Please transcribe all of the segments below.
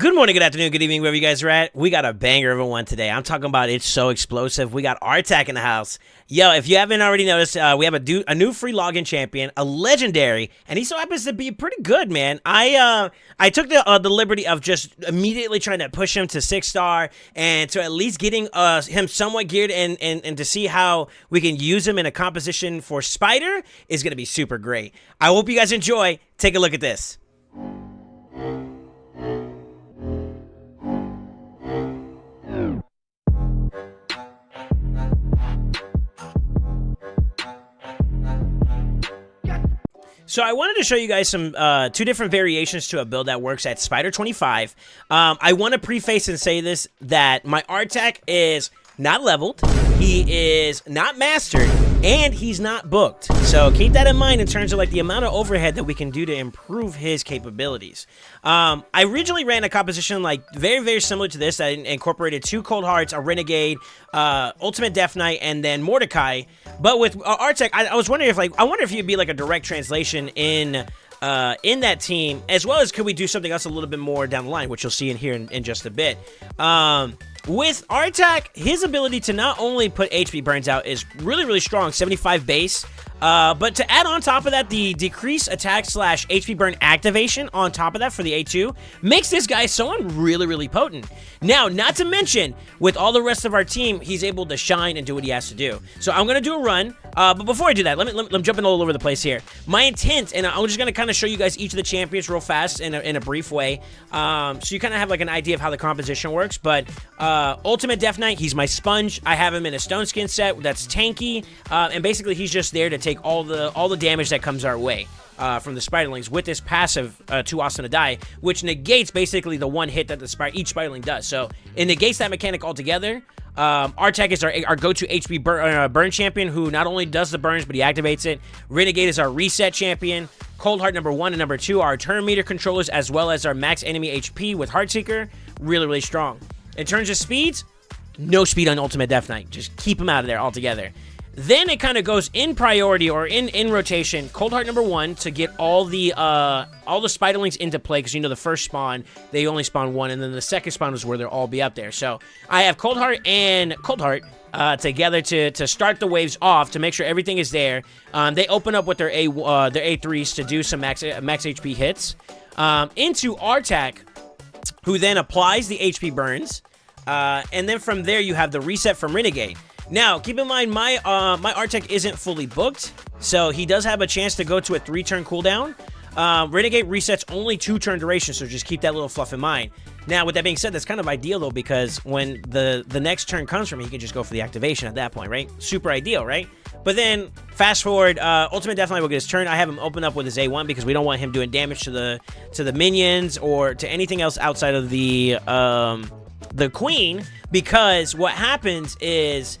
Good morning, good afternoon, good evening, wherever you guys are at. We got a banger of a one today. I'm talking about it's so explosive. We got Artak in the house. Yo, if you haven't already noticed, we have a new free login champion, a legendary, and he so happens to be pretty good, man. I took the liberty of just immediately trying to push him to 6-star and to at least getting him somewhat geared and to see how we can use him in a composition for Spider is going to be super great. I hope you guys enjoy. Take a look at this. So I wanted to show you guys some two different variations to a build that works at Spider 25. I want to preface and say this, that my Artak is not leveled, he is not mastered, and he's not booked. So keep that in mind in terms of like the amount of overhead that we can do to improve his capabilities. I originally ran a composition like very similar to this. I incorporated 2 Cold Hearts, a Renegade, Ultimate Death Knight, and then Mordecai. But with Artak, I was wondering if I wonder if he'd be like a direct translation in that team, as well as could we do something else a little bit more down the line, which you'll see in here in just a bit. With Artak, his ability to not only put HP burns out is really strong, 75 base, but to add on top of that the decrease attack / HP burn activation on top of that for the A2 makes this guy someone really potent. Now, not to mention, with all the rest of our team, he's able to shine and do what he has to do. So I'm going to do a run, but before I do that, let me jump in all over the place here. My intent, and I'm just going to kind of show you guys each of the champions real fast in a brief way, so you kind of have like an idea of how the composition works. But Ultimate Death Knight, he's my sponge. I have him in a stone skin set that's tanky, and basically he's just there to take all the damage that comes our way from the Spiderlings with this passive Too Awesome to Die, which negates basically the one hit that each Spiderling does. So it negates that mechanic altogether. Artak is our go-to HP burn champion, who not only does the burns, but he activates it. Renegade is our reset champion. Cold Heart number 1 and number 2 are our turn meter controllers, as well as our max enemy HP with Heartseeker. Really strong. In terms of speeds, no speed on Ultimate Death Knight. Just keep him out of there altogether. Then it kind of goes in priority or in rotation. Cold Heart number 1 to get all the Spiderlings into play, because you know the first spawn they only spawn 1, and then the second spawn is where they'll all be up there. So I have Cold Heart and Cold Heart together to start the waves off to make sure everything is there. They open up with their A3s to do some max HP hits into Artak, who then applies the HP burns, and then from there you have the reset from Renegade. Now, keep in mind, my Artak isn't fully booked, so he does have a chance to go to a 3-turn cooldown. Renegade resets only 2-turn duration, so just keep that little fluff in mind. Now, with that being said, that's kind of ideal, though, because when the next turn comes from him, he can just go for the activation at that point, right? Super ideal, right? But then, fast forward, Ultimate Death Knight will get his turn. I have him open up with his A1 because we don't want him doing damage to the minions or to anything else outside of the Queen, because what happens is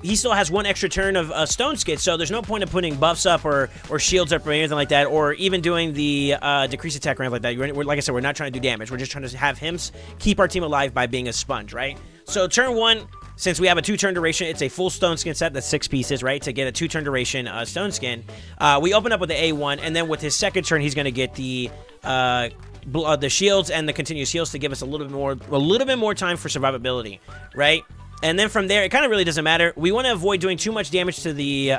he still has 1 extra turn of Stone Skid, so there's no point in putting buffs up or shields up or anything like that, or even doing the decrease attack or anything like that. Like I said, we're not trying to do damage. We're just trying to have him keep our team alive by being a sponge, right? So turn 1, since we have a 2-turn duration, it's a full Stone Skin set that's 6 pieces, right? To get a 2-turn duration Stone Skin, we open up with the A1, and then with his second turn, he's going to get the shields and the continuous heals to give us a little bit more time for survivability, right? And then from there, it kind of really doesn't matter. We want to avoid doing too much damage to the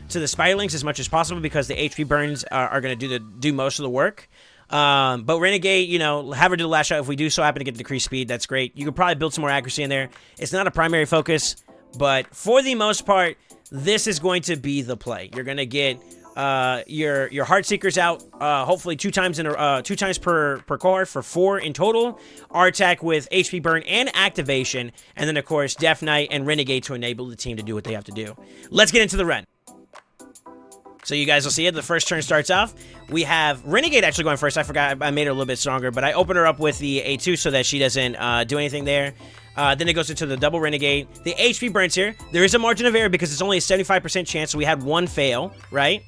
Spiderlings as much as possible, because the HP burns are going to do most of the work. But Renegade, you know, have her do the last shot. If we do so happen to get the decreased speed, that's great. You could probably build some more accuracy in there. It's not a primary focus, but for the most part, this is going to be the play. You're going to get your Heartseekers out, hopefully 2 times per cohort for 4 in total. Artak with HP burn and activation, and then of course Death Knight and Renegade to enable the team to do what they have to do. Let's get into the run. So you guys will see it. The first turn starts off. We have Renegade actually going first. I forgot I made her a little bit stronger, but I open her up with the A2 so that she doesn't do anything there. Then it goes into the double Renegade. The HP burns here. There is a margin of error because it's only a 75% chance, so we had 1 fail, right?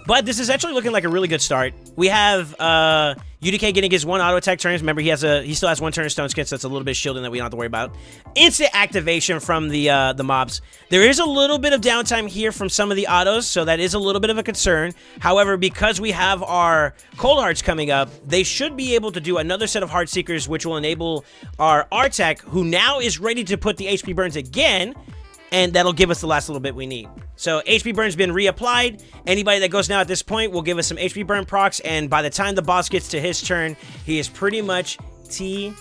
But this is actually looking like a really good start. We have UDK getting his 1 auto attack turns. Remember, he still has 1 turn of stone skin, so that's a little bit of shielding that we don't have to worry about. Instant activation from the mobs. There is a little bit of downtime here from some of the autos, so that is a little bit of a concern. However, because we have our cold hearts coming up, they should be able to do another set of heart seekers, which will enable our Artak, who now is ready to put the HP burns again, and that'll give us the last little bit we need. So HP burn's been reapplied. Anybody that goes now at this point will give us some HP burn procs, and by the time the boss gets to his turn, he is pretty much T-O-K.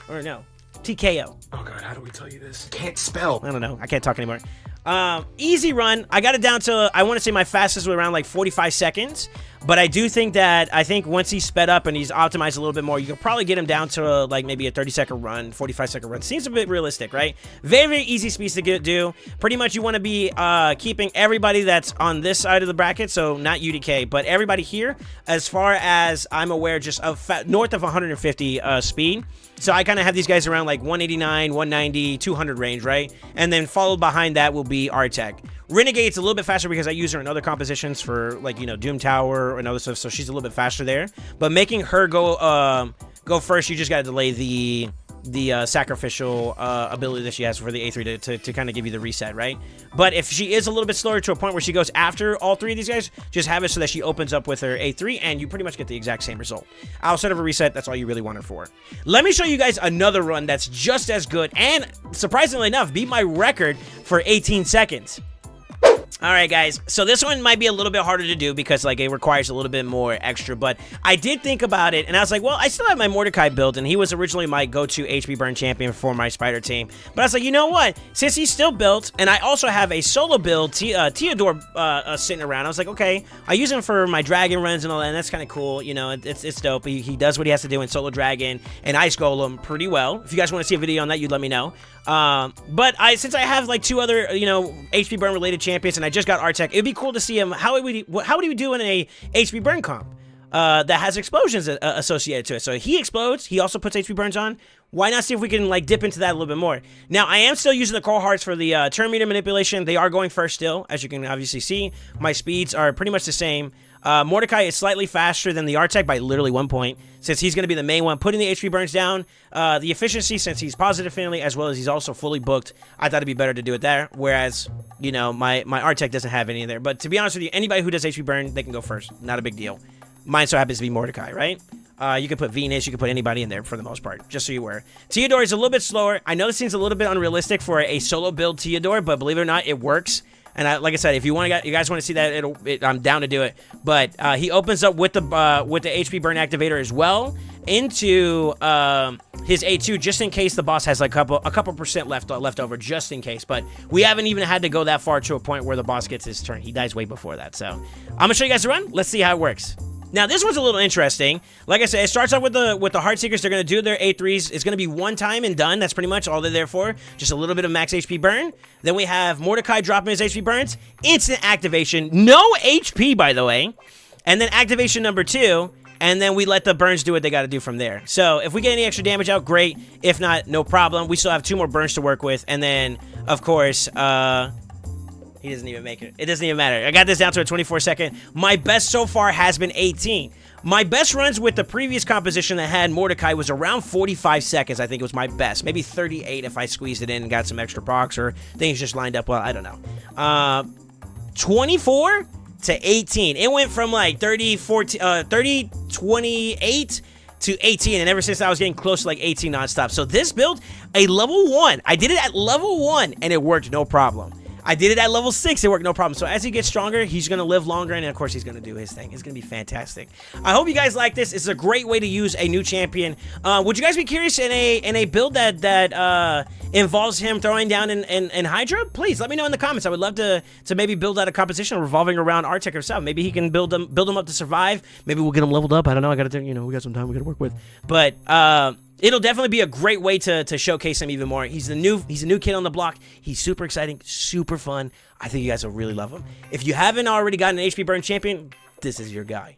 Or no, TKO. Oh god, how do we tell you this? Can't spell. I don't know. I can't talk anymore. Easy run. I got it down to, I want to say my fastest was around like 45 seconds. But I do think that, once he's sped up and he's optimized a little bit more, you could probably get him down to like maybe a 30-second run, 45-second run. Seems a bit realistic, right? Very, very easy speeds to do. Pretty much you want to be keeping everybody that's on this side of the bracket, so not UDK, but everybody here, as far as I'm aware, just of north of 150 speed. So I kind of have these guys around like 189, 190, 200 range, right? And then followed behind that will be Artak. Renegade's a little bit faster because I use her in other compositions for, like, you know, Doom Tower and other stuff, so she's a little bit faster there. But making her go first, you just got to delay the sacrificial ability that she has for the A3 to kind of give you the reset, right? But if she is a little bit slower to a point where she goes after all 3 of these guys, just have it so that she opens up with her A3, and you pretty much get the exact same result. Outside of a reset, that's all you really want her for. Let me show you guys another run that's just as good, and surprisingly enough, beat my record for 18 seconds. Alright guys, so this one might be a little bit harder to do because like it requires a little bit more extra, but I did think about it and I was like, well, I still have my Mordecai build and he was originally my go-to HP burn champion for my spider team, but I was like, you know what, since he's still built and I also have a solo build, Theodore sitting around, I was like, okay, I use him for my dragon runs and all that, and that's kind of cool, you know, it's dope. He does what he has to do in solo dragon and ice golem pretty well. If you guys want to see a video on that, you'd let me know. But since I have like 2 other, you know, HP burn related champions and I just got Artak, it'd be cool to see him. How would he do in a HP burn comp that has explosions associated to it? So he explodes. He also puts HP burns on. Why not see if we can like dip into that a little bit more? Now I am still using the coral hearts for the turn meter manipulation. They are going first still, as you can obviously see. My speeds are pretty much the same. Mordecai is slightly faster than the Artak by literally 1 point, since he's going to be the main one putting the HP burns down. The efficiency, since he's positive family, as well as he's also fully booked, I thought it'd be better to do it there, whereas, you know, my Artak doesn't have any there. But to be honest with you, anybody who does HP burn, they can go first. Not a big deal. Mine so happens to be Mordecai, right? You can put Venus, you can put anybody in there for the most part, just so you were. Theodore is a little bit slower. I know this seems a little bit unrealistic for a solo build Theodore, but believe it or not, it works. And like I said, if you guys want to see that, I'm down to do it. But he opens up with the HP burn activator as well into his A2, just in case the boss has like a couple percent left over, just in case. But we haven't even had to go that far to a point where the boss gets his turn. He dies way before that. So I'm gonna show you guys the run. Let's see how it works. Now, this one's a little interesting. Like I said, it starts off with the Heart Seekers. They're going to do their A3s. It's going to be one time and done. That's pretty much all they're there for. Just a little bit of max HP burn. Then we have Mordecai dropping his HP burns. Instant activation. No HP, by the way. And then activation number 2. And then we let the burns do what they got to do from there. So if we get any extra damage out, great. If not, no problem. We still have 2 more burns to work with. And then, of course, he doesn't even make it. It doesn't even matter. I got this down to a 24-second. My best so far has been 18. My best runs with the previous composition that had Mordecai was around 45 seconds. I think it was my best. Maybe 38 if I squeezed it in and got some extra procs or things just lined up well. I don't know. 24 to 18. It went from like 30, 28 to 18, and ever since I was getting close to like 18 nonstop. So this build, a level 1. I did it at level 1, and it worked no problem. I did it at level 6. It worked no problem. So as he gets stronger, he's going to live longer, and of course, he's going to do his thing. It's going to be fantastic. I hope you guys like this. It's a great way to use a new champion. Would you guys be curious in a build that involves him throwing down in Hydra? Please let me know in the comments. I would love to maybe build out a composition revolving around Artak himself. Maybe he can build him up to survive. Maybe we'll get him leveled up. I don't know. I got to, you know, we got some time we got to work with. But it'll definitely be a great way to showcase him even more. He's a new kid on the block. He's super exciting, super fun. I think you guys will really love him. If you haven't already gotten an HP burn champion, this is your guy.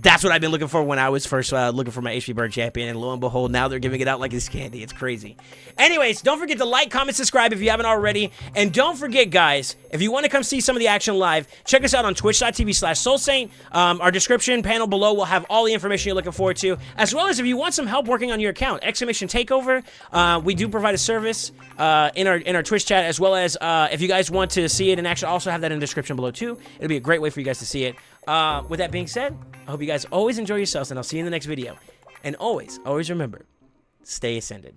That's what I've been looking for when I was first looking for my HP Burn champion, and lo and behold, now they're giving it out like it's candy. It's crazy. Anyways, don't forget to like, comment, subscribe if you haven't already, and don't forget, guys, if you want to come see some of the action live, check us out on twitch.tv/SoulSaint. Our description panel below will have all the information you're looking forward to, as well as if you want some help working on your account, Exclamation Takeover. We do provide a service in our Twitch chat, as well as if you guys want to see it in action, also have that in the description below too. It'll be a great way for you guys to see it. With that being said, I hope you guys always enjoy yourselves, and I'll see you in the next video. And always remember, stay ascended.